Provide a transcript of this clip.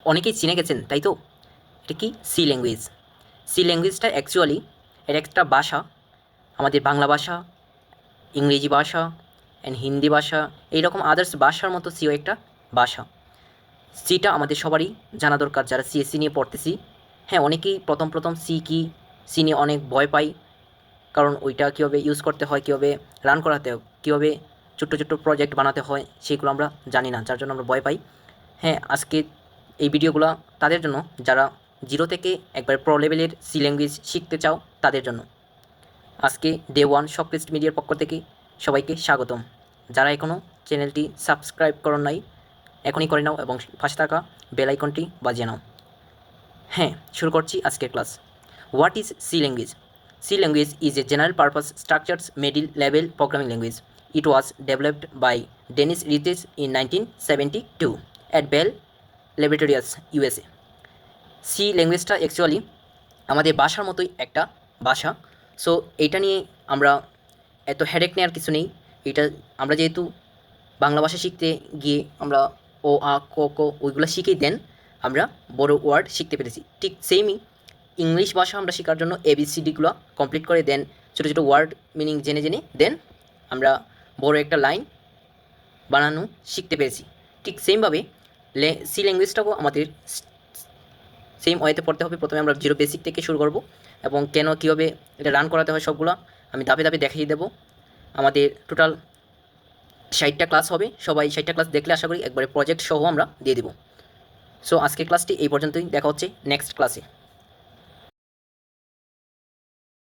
অনেকেই চিনে গেছেন, তাই তো? এটা কি? C language. সি ল্যাঙ্গুয়েজটা অ্যাকচুয়ালি এর একটা ভাষা, আমাদের বাংলা ভাষা, ইংরেজি ভাষা অ্যান্ড হিন্দি ভাষা, এইরকম আদার্স ভাষার মতো সিও একটা ভাষা। সিটা আমাদের সবারই জানা দরকার যারা সিএসসি নিয়ে পড়তেছি। হ্যাঁ, অনেকেই প্রথম সি কি, সি নিয়ে অনেক ভয় পাই, কারণ ওইটা কীভাবে ইউজ করতে হয়, কীভাবে রান করাতে হয়, কীভাবে ছোট্ট ছোট্ট প্রজেক্ট বানাতে হয়, সেগুলো আমরা জানি না, যার জন্য আমরা ভয় পাই। হ্যাঁ, আজকে এই ভিডিওগুলো তাদের জন্য যারা জিরো থেকে একবার প্রো লেভেলের সি ল্যাঙ্গুয়েজ শিখতে চাও তাদের জন্য। আজকে ডে ওয়ান শপলিস্ট মিডিয়ার পক্ষ থেকে সবাইকে স্বাগতম। যারা এখনও চ্যানেলটি সাবস্ক্রাইব করেন নাই, এখনই করে নাও এবং পাশে থাকা বেল আইকনটি বাজিয়ে নাও। হ্যাঁ, শুরু করছি আজকের class. What is C language? C language is a general purpose structured middle level programming language. It was developed by Dennis Ritchie in 1972 at Bell Laboratories, USA. C ল্যাঙ্গুয়েজটা অ্যাকচুয়ালি আমাদের ভাষার মতোই একটা ভাষা। সো এইটা নিয়ে আমরা এত হেডেক নেওয়ার কিছু নেই। এটা আমরা যেহেতু বাংলা ভাষা শিখতে গিয়ে আমরা ও আ ক ক ওইগুলো শিখেই দেন আমরা বড় ওয়ার্ড শিখতে পেরেছি। ঠিক সেমই ইংলিশ ভাষা আমরা শেখার জন্য এবিসিডিগুলো কমপ্লিট করে দেন ছোটো ছোটো ওয়ার্ড মিনিং জেনে জেনে দেন আমরা বড় একটা লাইন বানানো শিখতে পেরেছি। ঠিক সেমভাবে সি ল্যাঙ্গুয়েজটাকেও আমাদের সেম ওয়েতে পড়তে হবে। প্রথমে আমরা জিরো বেসিক থেকে শুরু করব এবং কেন কীভাবে এটা রান করাতে হয় সবগুলো আমি ধাপে ধাপে দেখিয়ে দেবো। আমাদের টোটাল 60টা ক্লাস হবে, সবাই 60টা ক্লাস দেখলে আশা করি একবারে প্রজেক্ট সহ আমরা দিয়ে দেবো। সো আজকের ক্লাসটি এই পর্যন্তই, দেখা হচ্ছে নেক্সট ক্লাসে।